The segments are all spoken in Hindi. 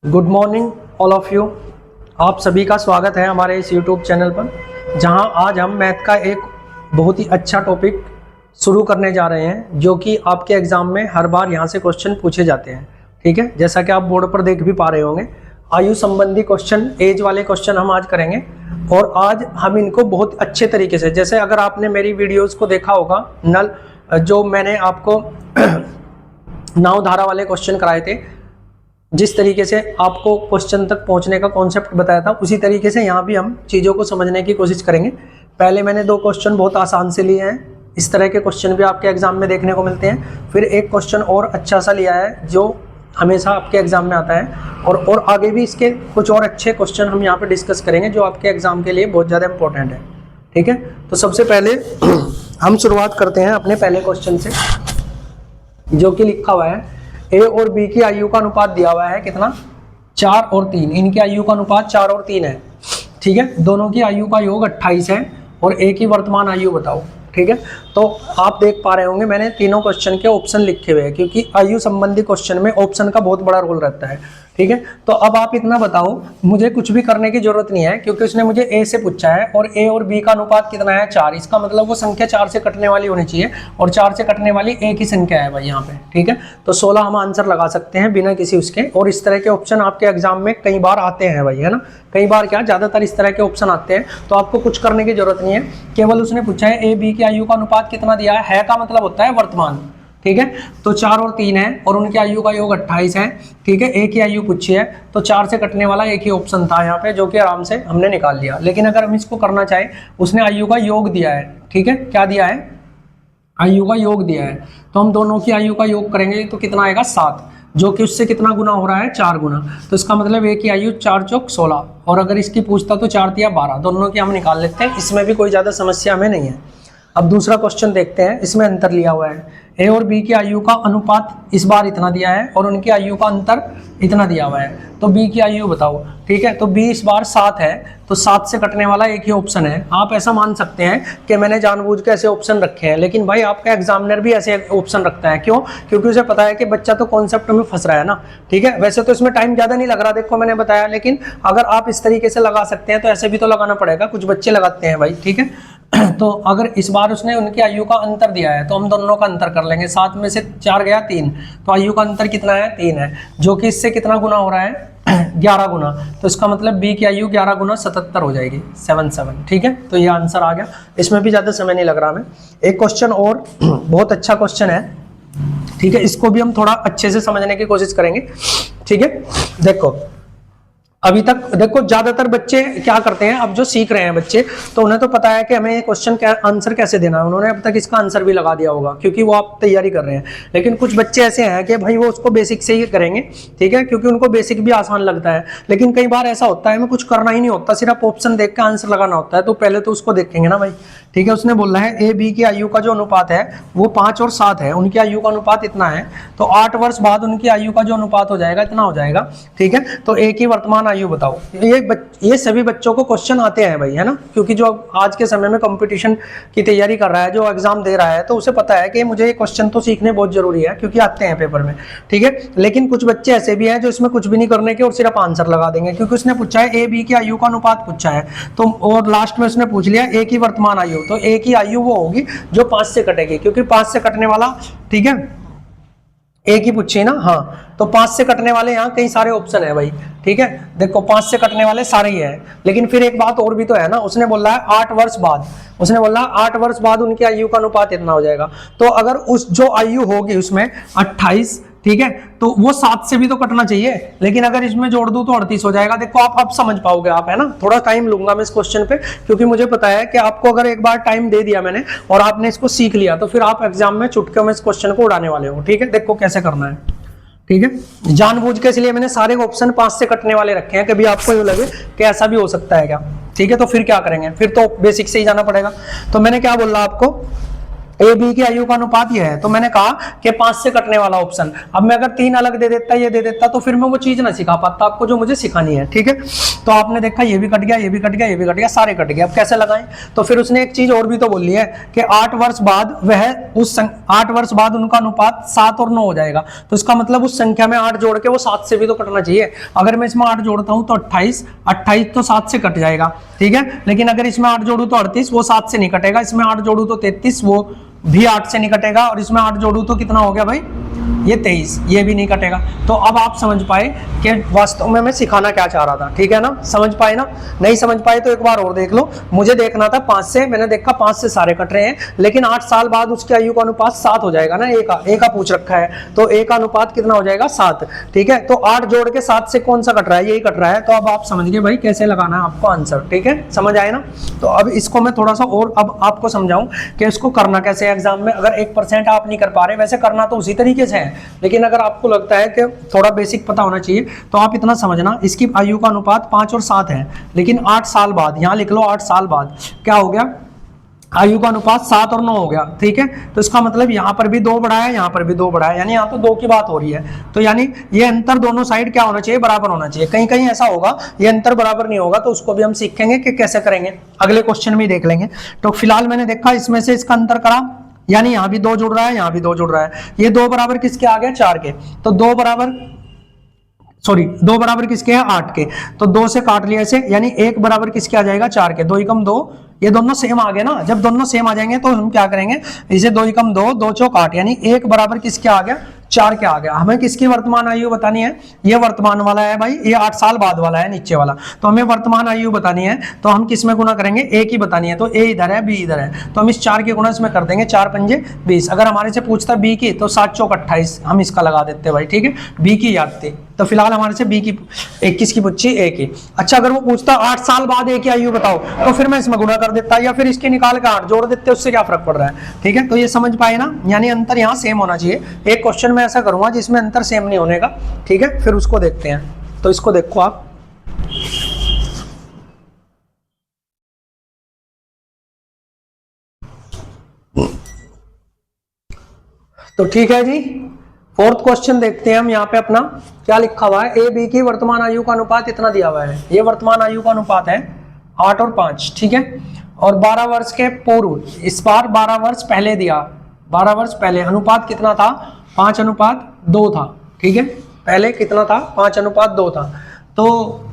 Good morning all of you. आप सभी का स्वागत है हमारे इस यूट्यूब चैनल पर, जहां आज हम मैथ का एक बहुत ही अच्छा टॉपिक शुरू करने जा रहे हैं, जो कि आपके एग्ज़ाम में हर बार यहां से क्वेश्चन पूछे जाते हैं। ठीक है, जैसा कि आप बोर्ड पर देख भी पा रहे होंगे, आयु संबंधी क्वेश्चन, एज वाले क्वेश्चन हम आज करेंगे। और आज हम इनको बहुत अच्छे तरीके से, जैसे अगर आपने मेरी वीडियोज़ को देखा होगा, जो मैंने आपको नाव धारा वाले क्वेश्चन कराए थे, जिस तरीके से आपको क्वेश्चन तक पहुंचने का कॉन्सेप्ट बताया था, उसी तरीके से यहाँ भी हम चीज़ों को समझने की कोशिश करेंगे। पहले मैंने 2 क्वेश्चन बहुत आसान से लिए हैं, इस तरह के क्वेश्चन भी आपके एग्जाम में देखने को मिलते हैं। फिर एक क्वेश्चन और अच्छा सा लिया है जो हमेशा आपके एग्जाम में आता है, और आगे भी इसके कुछ और अच्छे क्वेश्चन हम यहाँ पर डिस्कस करेंगे जो आपके एग्जाम के लिए बहुत ज़्यादा इंपॉर्टेंट है। ठीक है, तो सबसे पहले हम शुरुआत करते हैं अपने पहले क्वेश्चन से, जो कि लिखा हुआ है ए और बी की आयु का अनुपात दिया हुआ है कितना, 4 और 3। इनकी आयु का अनुपात 4 और 3 है। ठीक है, दोनों की आयु का योग 28 है और ए की वर्तमान आयु बताओ। ठीक है, तो आप देख पा रहे होंगे मैंने तीनों क्वेश्चन के ऑप्शन लिखे हुए हैं, क्योंकि आयु संबंधी क्वेश्चन में ऑप्शन का बहुत बड़ा रोल रहता है। ठीक है, तो अब आप इतना बताओ, मुझे कुछ भी करने की जरूरत नहीं है, क्योंकि उसने मुझे ए से पूछा है और ए और बी का अनुपात कितना है, 4। इसका मतलब वो संख्या 4 से कटने वाली होनी चाहिए, और 4 से कटने वाली एक ही संख्या है भाई यहाँ पे। ठीक है, तो 16 हम आंसर लगा सकते हैं बिना किसी उसके। और इस तरह के ऑप्शन आपके एग्जाम में कई बार आते हैं भाई, है ना, कई बार क्या, ज्यादातर इस तरह के ऑप्शन आते हैं। तो आपको कुछ करने की जरूरत नहीं है, केवल उसने पूछा है ए बी की आयु का अनुपात कितना दिया है का मतलब होता है वर्तमान। ठीक है, तो 4 और 3 है और उनकी आयु का योग 28 है। ठीक है, एक ही आयु पूछी है, तो 4 से कटने वाला एक ही ऑप्शन था यहाँ पे, जो कि आराम से हमने निकाल लिया। लेकिन अगर हम इसको करना चाहें, उसने आयु का योग दिया है। ठीक है, क्या दिया है, आयु का योग दिया है, तो हम दोनों की आयु का योग करेंगे तो कितना आएगा, 7, जो कि उससे कितना गुना हो रहा है, 4 गुना। तो इसका मतलब एक की आयु 4 चौक 16, और अगर इसकी पूछता तो 4 तिया 12, दोनों की हम निकाल लेते हैं, इसमें भी कोई ज़्यादा समस्या हमें नहीं है। अब दूसरा क्वेश्चन देखते हैं, इसमें अंतर लिया हुआ है, ए और बी की आयु का अनुपात इस बार इतना दिया है और उनकी आयु का अंतर इतना दिया हुआ है, तो बी की आयु बताओ। ठीक है, तो बी इस बार 7 है, तो 7 से कटने वाला एक ही ऑप्शन है। आप ऐसा मान सकते हैं कि मैंने जानबूझ के ऐसे ऑप्शन रखे हैं, लेकिन भाई आपका एग्जामिनर भी ऐसे ऑप्शन रखता है। क्यों? क्योंकि उसे पता है कि बच्चा तो कॉन्सेप्ट में फंस रहा है ना। ठीक है, वैसे तो इसमें टाइम ज़्यादा नहीं लग रहा, देखो मैंने बताया, लेकिन अगर आप इस तरीके से लगा सकते हैं तो ऐसे भी तो लगाना पड़ेगा, कुछ बच्चे लगाते हैं भाई। ठीक है, तो अगर इस बार उसने उनकी आयु का अंतर दिया है, तो हम दोनों का अंतर कर लेंगे। 7 में से 4 गया 3, तो आयु का अंतर कितना है, 3 है, जो कि इससे कितना गुना हो रहा है, 11 गुना। तो इसका मतलब बी की आयु 11 गुना 77 हो जाएगी, 77। ठीक है, तो ये आंसर आ गया, इसमें भी ज़्यादा समय नहीं लग रहा हमें। एक क्वेश्चन और बहुत अच्छा क्वेश्चन है। ठीक है, इसको भी हम थोड़ा अच्छे से समझने की कोशिश करेंगे। ठीक है, देखो अभी तक देखो ज्यादातर बच्चे क्या करते हैं, अब जो सीख रहे हैं बच्चे, तो उन्हें तो पता है कि हमें क्वेश्चन का आंसर कैसे देना है, उन्होंने अब तक इसका आंसर भी लगा दिया होगा, क्योंकि वो आप तैयारी कर रहे हैं। लेकिन कुछ बच्चे ऐसे हैं कि भाई वो उसको बेसिक से ही करेंगे। ठीक है, क्योंकि उनको बेसिक भी आसान लगता है। लेकिन कई बार ऐसा होता है हमें कुछ करना ही नहीं होता, सिर्फ ऑप्शन देख के आंसर लगाना होता है, तो पहले तो उसको देखेंगे ना भाई। ठीक है, उसने बोला है ए बी की आयु का जो अनुपात है वो 5 और 7 है, उनकी आयु का अनुपात इतना है, तो 8 वर्ष बाद उनकी आयु का जो अनुपात हो जाएगा इतना हो जाएगा। ठीक है, तो ए की वर्तमान आयु बताओ। ये सभी बच्चों को क्वेश्चन आते हैं भाई, है ना, क्योंकि जो आज के समय में कंपटीशन की तैयारी कर रहा है, जो एग्जाम दे रहा है, तो उसे पता है कि मुझे ये क्वेश्चन तो सीखने बहुत जरूरी है, क्योंकि आते हैं पेपर में। ठीक है, लेकिन कुछ बच्चे ऐसे भी हैं जो इसमें कुछ भी नहीं करने के और सिर्फ आंसर लगा देंगे, क्योंकि उसने पूछा है ए बी की आयु का अनुपात पूछा है, तो और लास्ट में उसने पूछ लिया ए की वर्तमान आयु, तो ए की आयु वो होगी जो 5 से कटेगी, क्योंकि 5 से कटने वाला, ठीक है, एक ही पूछी ना, हाँ, तो 5 से कटने वाले यहाँ कई सारे ऑप्शन है भाई। ठीक है, देखो 5 से कटने वाले सारे ही हैं, लेकिन फिर एक बात और भी तो है ना, उसने बोला है 8 वर्ष बाद, उसने बोला 8 वर्ष बाद उनकी आयु का अनुपात इतना हो जाएगा, तो अगर उस जो आयु होगी उसमें 28, ठीक है, तो वो 7 से भी तो कटना चाहिए, लेकिन अगर इसमें जोड़ दूं तो 38 हो जाएगा। देखो आप अब समझ पाओगे आप, है ना, थोड़ा टाइम लूंगा मैं इस क्वेश्चन पे, क्योंकि मुझे पता है कि आपको अगर एक बार टाइम दे दिया मैंने और आपने इसको सीख लिया, तो फिर आप एग्जाम में चुटकियों में इस क्वेश्चन को उड़ाने वाले हो। ठीक है, देखो कैसे करना है। ठीक है, जानबूझ के इसलिए मैंने सारे ऑप्शन 5 से कटने वाले रखे हैं, कभी आपको ये लगे कि ऐसा भी हो सकता है क्या। ठीक है, तो फिर क्या करेंगे, फिर तो बेसिक से ही जाना पड़ेगा। तो मैंने क्या बोला आपको, ए बी की आयु का अनुपात ये है, तो मैंने कहा कि 5 से कटने वाला ऑप्शन। अब मैं अगर 3 अलग दे देता, ये दे देता, तो फिर मैं वो चीज ना सिखा पाता आपको जो मुझे सिखानी है, ठीक है। तो आपने देखा ये भी कट गया, ये भी कट गया, ये भी कट गया, सारे कट गए। अब कैसे लगाएं? तो फिर उसने एक चीज और भी तो बोली है कि 8 वर्ष बाद वह 8 वर्ष बाद उनका अनुपात 7 और 9 हो जाएगा। तो इसका मतलब उस संख्या में 8 जोड़ के वो 7 से भी तो कटना चाहिए। अगर मैं इसमें 8 जोड़ता हूं तो 28, 28 तो 7 से कट जाएगा, ठीक है। लेकिन अगर इसमें 8 जोड़ू तो 38, वो 7 से नहीं कटेगा। इसमें 8 जोड़ू तो 33, वो भी 8 से नहीं कटेगा। और इसमें 8 जोड़ू तो कितना हो गया भाई? ये 23, ये भी नहीं कटेगा। तो अब आप समझ पाए कि वास्तव में मैं सिखाना क्या चाह रहा था, ठीक है ना? समझ पाए ना? नहीं समझ पाए तो एक बार और देख लो। मुझे देखना था 5 से, मैंने देखा 5 से सारे कट रहे हैं, लेकिन 8 साल बाद उसकी आयु का अनुपात 7 हो जाएगा ना। ए का पूछ रखा है, तो ए का अनुपात कितना हो जाएगा? 7, ठीक है। तो 8 जोड़ के 7 से कौन सा कट रहा है? यही कट रहा है। तो अब आप समझ गए भाई कैसे लगाना है आपको आंसर, ठीक है? समझ आए ना? तो अब इसको मैं थोड़ा सा और अब आपको समझाऊं कि इसको करना कैसे है एग्जाम में। अगर 1% आप नहीं कर पा रहे, वैसे करना तो उसी तरीके से है, लेकिन अगर आपको लगता है कि थोड़ा बेसिक पता होना चाहिए, तो आप इतना समझना, इसकी आयु का अनुपात 5 और 7 है, लेकिन 8 साल बाद, यहां लिख लो 8 साल बाद क्या हो गया? आयु का अनुपात 7 और 9 हो गया, ठीक है। तो इसका मतलब यहां पर भी 2 बढ़ा है, यहां पर भी 2 बढ़ा है, यानी यहां तो 2 की बात हो रही है। तो यानी ये अंतर दोनों साइड क्या होना चाहिए? बराबर होना चाहिए। कहीं कहीं ऐसा होगा ये अंतर बराबर नहीं होगा, तो उसको भी हम सीखेंगे कि कैसे करेंगे, अगले क्वेश्चन में देख लेंगे। तो फिलहाल मैंने देखा इसमें से इसका अंतर करा, यानी यहां भी 2 जुड़ रहा है, यहां भी 2 जुड़ रहा है। ये 2 बराबर किसके आ गए? 4 के। तो 2 बराबर किसके हैं? 8 के। तो 2 से काट लिया इसे, यानी 1 बराबर किसके आ जाएगा? 4 के। 2 एकम 2, ये दोनों सेम आ गए ना। जब दोनों सेम आ जाएंगे तो हम क्या करेंगे? इसे 2 एकम 2, 2 चौक 8, यानी 1 बराबर किसके आ गया? 4 के आ गया। हमें किसकी वर्तमान आयु बतानी है? ये वर्तमान वाला है भाई, ये 8 साल बाद वाला है नीचे वाला। तो हमें वर्तमान आयु बतानी है, तो हम किस में गुना करेंगे? ए की बतानी है। तो ए इधर है, बी इधर है, तो हम इस 4 के गुना इसमें कर देंगे। 4 पंजे 20। अगर हमारे से पूछता बी की, तो 7 चौक 28, हम इसका लगा देते भाई, ठीक है। बी की याद थी, तो फिलहाल हमारे से बी की 21 की पूछी, ए की। अच्छा, अगर वो पूछता 8 साल बाद ए की आयु बताओ, तो फिर मैं इसमें गुना कर देता, या फिर इसके निकाल के 8 जोड़ देते, उससे क्या फर्क पड़ रहा है, ठीक है। तो ये समझ पाए ना? यानी अंतर यहाँ सेम होना चाहिए। एक क्वेश्चन में ऐसा करूंगा जिसमें अंतर सेम नहीं होने का, ठीक है। फिर उसको देखते हैं। तो इसको देखो आप, तो ठीक है जी। 4th क्वेश्चन देखते हैं हम। यहाँ पे अपना क्या लिखा हुआ है? ए बी की वर्तमान आयु का अनुपात इतना दिया हुआ है। ये वर्तमान आयु का अनुपात है 8 और 5, ठीक है। और 12 वर्ष के पूर्व, इस बार 12 वर्ष पहले दिया, 12 वर्ष पहले अनुपात कितना था? 5:2 था, ठीक है। पहले कितना था? 5:2 था। तो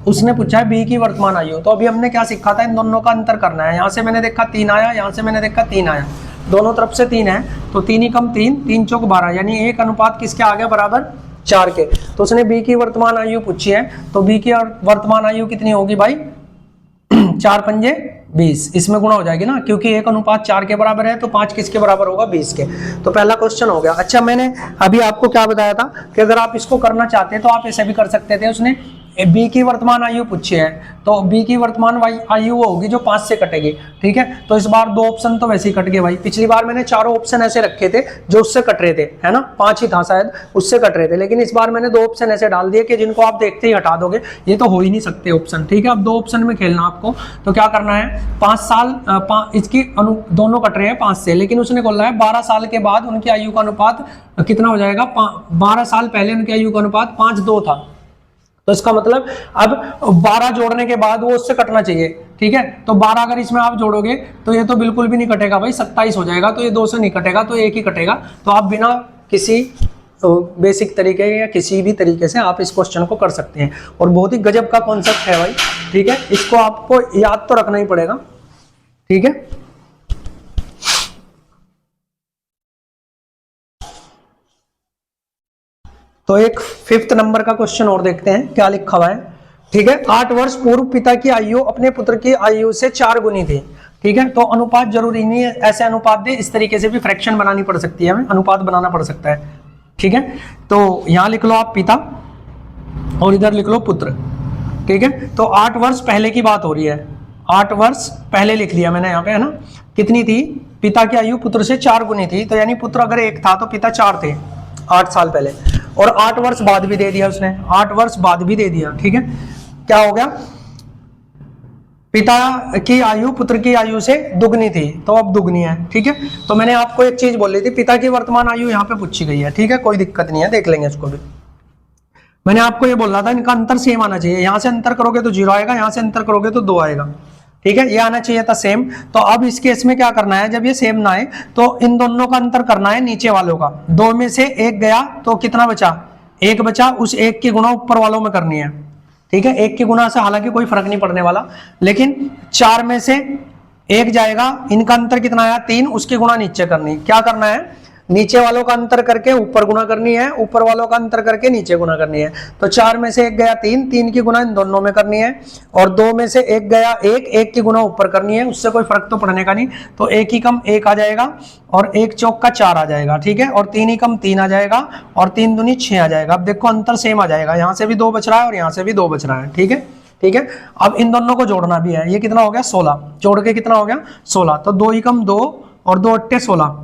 उसने पूछा है बी की वर्तमान आयु। तो अभी हमने क्या सीखा था? इन दोनों का अंतर करना है। यहाँ से मैंने देखा 3 आया, यहाँ से मैंने देखा 3 आया, दोनों तरफ से 3 है, तो 3 एकम 3, 3 चौक 12, यानी 1 अनुपात किसके आ गया? बराबर 4 के। तो उसने बी की वर्तमान आयु पूछी है, तो बी की वर्तमान आयु कितनी होगी भाई? 4 पंजे 20, इसमें गुणा हो जाएगी ना, क्योंकि 1 अनुपात 4 के बराबर है, तो 5 किसके बराबर होगा? 20 के। तो पहला क्वेश्चन हो गया। अच्छा, मैंने अभी आपको क्या बताया था कि अगर आप इसको करना चाहते तो आप ऐसे भी कर सकते थे। उसने बी की वर्तमान आयु पूछी है, तो बी की वर्तमान आयु वो होगी जो 5 से कटेगी, ठीक है। तो इस बार 2 ऑप्शन तो वैसे ही कट गए भाई। पिछली बार मैंने चारों ऑप्शन ऐसे रखे थे जो उससे कट रहे थे, है ना, 5 ही था शायद, उससे कट रहे थे। लेकिन इस बार मैंने 2 ऑप्शन ऐसे डाल दिए कि जिनको आप देखते ही हटा दोगे, ये तो हो ही नहीं सकते ऑप्शन, ठीक है। अब 2 ऑप्शन में खेलना आपको। तो क्या करना है? 5 साल इसकी दोनों कट रहे हैं 5 से, लेकिन उसने बोला है 12 साल के बाद उनकी आयु का अनुपात कितना हो जाएगा? 12 साल पहले उनकी आयु का अनुपात 5:2 था। तो इसका मतलब अब 12 जोड़ने के बाद वो उससे कटना चाहिए, ठीक है। तो 12 अगर इसमें आप जोड़ोगे तो ये तो बिल्कुल भी नहीं कटेगा भाई, 27 हो जाएगा। तो ये 2 से नहीं कटेगा, तो 1 ही कटेगा। तो आप बिना किसी बेसिक तरीके या किसी भी तरीके से आप इस क्वेश्चन को कर सकते हैं। और बहुत ही गजब का कॉन्सेप्ट है भाई, ठीक है। इसको आपको याद तो रखना ही पड़ेगा, ठीक है। तो एक 5th नंबर का क्वेश्चन और देखते हैं क्या लिखा हुआ है, ठीक है। 8 वर्ष पूर्व पिता की आयु अपने पुत्र की आयु से 4 गुनी थी, ठीक है। तो अनुपात जरूरी नहीं है ऐसे अनुपात दे, इस तरीके से भी फ्रैक्शन बनानी पड़ सकती है, हमें अनुपात बनाना पड़ सकता है, ठीक है। तो यहां लिख लो आप पिता और इधर लिख लो पुत्र, ठीक है। तो 8 वर्ष पहले की बात हो रही है, 8 वर्ष पहले लिख लिया मैंने यहाँ पे, है ना। कितनी थी? पिता की आयु पुत्र से 4 गुनी थी। तो यानी पुत्र अगर 1 था तो पिता 4 थे 8 साल पहले। और 8 वर्ष बाद भी दे दिया उसने, 8 वर्ष बाद भी दे दिया, ठीक है। क्या हो गया? पिता की आयु पुत्र की आयु से दुगनी थी, तो अब दुगनी है। ठीक है, तो मैंने आपको एक चीज बोली थी, पिता की वर्तमान आयु यहाँ पे पूछी गई है। ठीक है, कोई दिक्कत नहीं है, देख लेंगे इसको भी। मैंने आपको ये बोला था इनका अंतर सेम आना चाहिए, यहां से अंतर करोगे तो 0 आएगा, यहां से अंतर करोगे तो 2 आएगा। ठीक है, ये आना चाहिए था सेम। तो अब इस केस में क्या करना है, जब ये सेम ना आए तो इन दोनों का अंतर करना है नीचे वालों का। 2 में से 1 गया तो कितना बचा, 1 बचा, उस 1 की गुणा ऊपर वालों में करनी है। ठीक है, 1 की गुणा से हालांकि कोई फर्क नहीं पड़ने वाला, लेकिन 4 में से 1 जाएगा, इनका अंतर कितना आया 3, उसकी गुणा नीचे करनी। क्या करना है, नीचे वालों का अंतर करके ऊपर गुणा करनी है, ऊपर वालों का अंतर करके नीचे गुणा करनी है। तो 4 में से 1 गया 3, 3 की गुणा इन दोनों में करनी है, और 2 में से 1 गया 1, 1 की गुणा ऊपर करनी है, उससे कोई फर्क तो पड़ने का नहीं। तो 1 ही कम 1 आ जाएगा, और 1 चौक का 4 आ जाएगा। ठीक है, और 3 ही कम 3 आ जाएगा, और 3 दूनी 6 आ जाएगा। अब देखो अंतर सेम आ जाएगा, यहाँ से भी 2 बच रहा है और यहाँ से भी 2 बच रहा है। ठीक है, ठीक है, अब इन दोनों को जोड़ना भी है। ये कितना हो गया 16, जोड़ के कितना हो गया 16, तो 2 ही कम 2 और 2 अट्टे 16,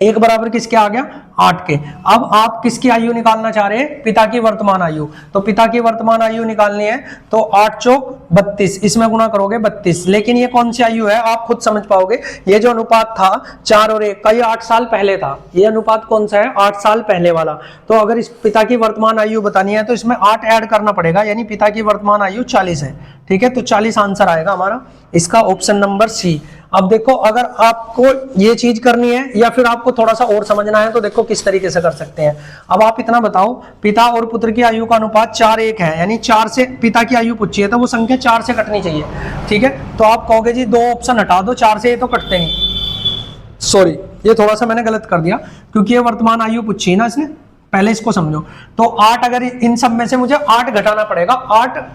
1 बराबर किसके आ गया 8 के। अब आप किसकी आयु निकालना चाह रहे हैं, पिता की वर्तमान आयु। तो पिता की वर्तमान आयु निकालनी है तो 8 चौक 32, इसमें गुणा करोगे 32। लेकिन ये कौन सी आयु है आप खुद समझ पाओगे। ये जो अनुपात था 4 और 1 का, ये 8 साल पहले था। ये अनुपात कौन सा है, 8 साल पहले वाला। तो अगर इस पिता की वर्तमान आयु बतानी है तो इसमें 8 ऐड करना पड़ेगा, यानी पिता की वर्तमान आयु 40 है। ठीक है, तो 40 आंसर आएगा हमारा, इसका ऑप्शन नंबर सी। अब देखो, अगर आपको ये चीज करनी है या फिर आपको थोड़ा सा और समझना है तो देखो किस तरीके से कर सकते हैं। अब आप इतना बताओ, पिता और पुत्र की आयु का अनुपात 4:1 है, यानी 4 से पिता की आयु पूछी है तो वो संख्या 4 से कटनी चाहिए। ठीक है, तो आप कहोगे जी 2 ऑप्शन हटा दो, 4 से ये तो कटते नहीं। सॉरी, ये थोड़ा सा मैंने गलत कर दिया, क्योंकि ये वर्तमान आयु पूछी है ना इसने, पहले इसको समझो। तो 8, अगर इन सब में से मुझे 8 घटाना पड़ेगा, 8।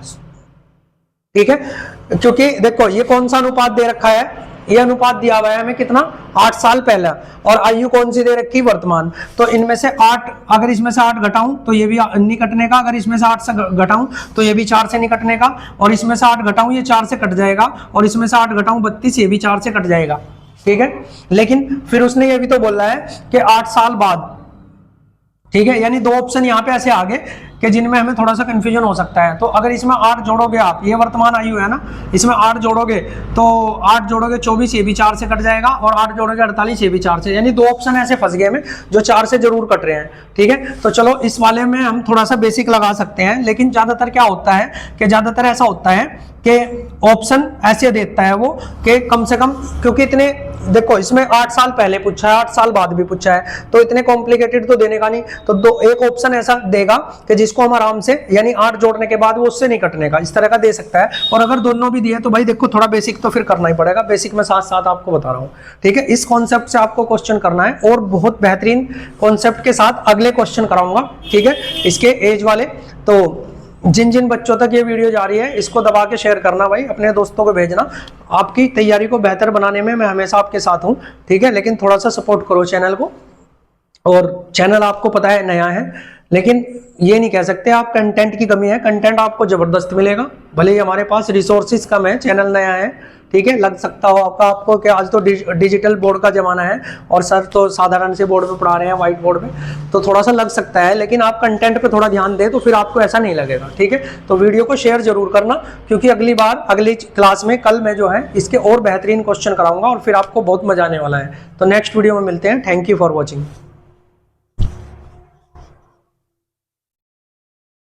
ठीक है, क्योंकि देखो ये कौन सा अनुपात दे रखा है, ये अनुपात दिया हुआ है हमें कितना 8 साल पहले, और आयु कौन सी दे रखी वर्तमान। तो इनमें से 8, अगर इसमें से 8 घटाऊं तो ये भी नहीं कटने का, अगर इसमें से 8 से घटाऊं तो ये भी 4 से नहीं कटने का, और इसमें से 8 घटाऊं ये 4 से कट जाएगा, और इसमें से 8 घटाऊं 32, ये भी 4 से कट जाएगा। ठीक है, लेकिन फिर उसने ये भी तो बोला है कि 8 साल बाद। ठीक है, यानी 2 ऑप्शन यहाँ पे ऐसे आगे कि जिनमें हमें थोड़ा सा कंफ्यूजन हो सकता है। तो अगर इसमें 8 जोड़ोगे आप, ये वर्तमान आयु है ना, इसमें 8 जोड़ोगे तो 8 जोड़ोगे 24, ये भी 4 से कट जाएगा, और 8 जोड़ोगे 48, ये भी 4 से, यानी 2 ऑप्शन ऐसे फंस गए में जो 4 से जरूर कट रहे हैं। ठीक है, तो चलो इस वाले में हम थोड़ा सा बेसिक लगा सकते हैं, लेकिन ज्यादातर क्या होता है कि ज्यादातर ऐसा होता है कि ऑप्शन ऐसे देता है वो कि कम से कम, क्योंकि इतने देखो इसमें 8 साल पहले पूछा है, 8 साल बाद भी पूछा है, तो इतने कॉम्प्लिकेटेड तो देने का नहीं। तो एक ऑप्शन ऐसा देगा कि जिसको हम आराम से, यानी 8 जोड़ने के बाद वो उससे नहीं कटने का, इस तरह का दे सकता है। और अगर दोनों भी दिए तो भाई देखो थोड़ा बेसिक तो फिर करना ही पड़ेगा, बेसिक में साथ साथ आपको बता रहा हूँ। ठीक है, इस कॉन्सेप्ट से आपको क्वेश्चन करना है, और बहुत बेहतरीन कॉन्सेप्ट के साथ अगले क्वेश्चन कराऊंगा। ठीक है, इसके एज वाले। तो जिन जिन बच्चों तक ये वीडियो जा रही है इसको दबा के शेयर करना भाई, अपने दोस्तों को भेजना। आपकी तैयारी को बेहतर बनाने में मैं हमेशा आपके साथ हूँ। ठीक है, लेकिन थोड़ा सा सपोर्ट करो चैनल को। और चैनल आपको पता है नया है, लेकिन ये नहीं कह सकते आप कंटेंट की कमी है, कंटेंट आपको जबरदस्त मिलेगा। भले ही हमारे पास रिसोर्सेज कम है, चैनल नया है। ठीक है, लग सकता हो आपको कि आज तो डिजिटल बोर्ड का जमाना है और सर तो साधारण से बोर्ड पे पढ़ा रहे हैं, व्हाइट बोर्ड पे, तो थोड़ा सा लग सकता है, लेकिन आप कंटेंट पे थोड़ा ध्यान दें तो फिर आपको ऐसा नहीं लगेगा। ठीक है, तो वीडियो को शेयर जरूर करना, क्योंकि अगली बार अगली क्लास में कल मैं जो है इसके और बेहतरीन क्वेश्चन कराऊंगा और फिर आपको बहुत मजा आने वाला है। तो नेक्स्ट वीडियो में मिलते हैं। Thank you for watching.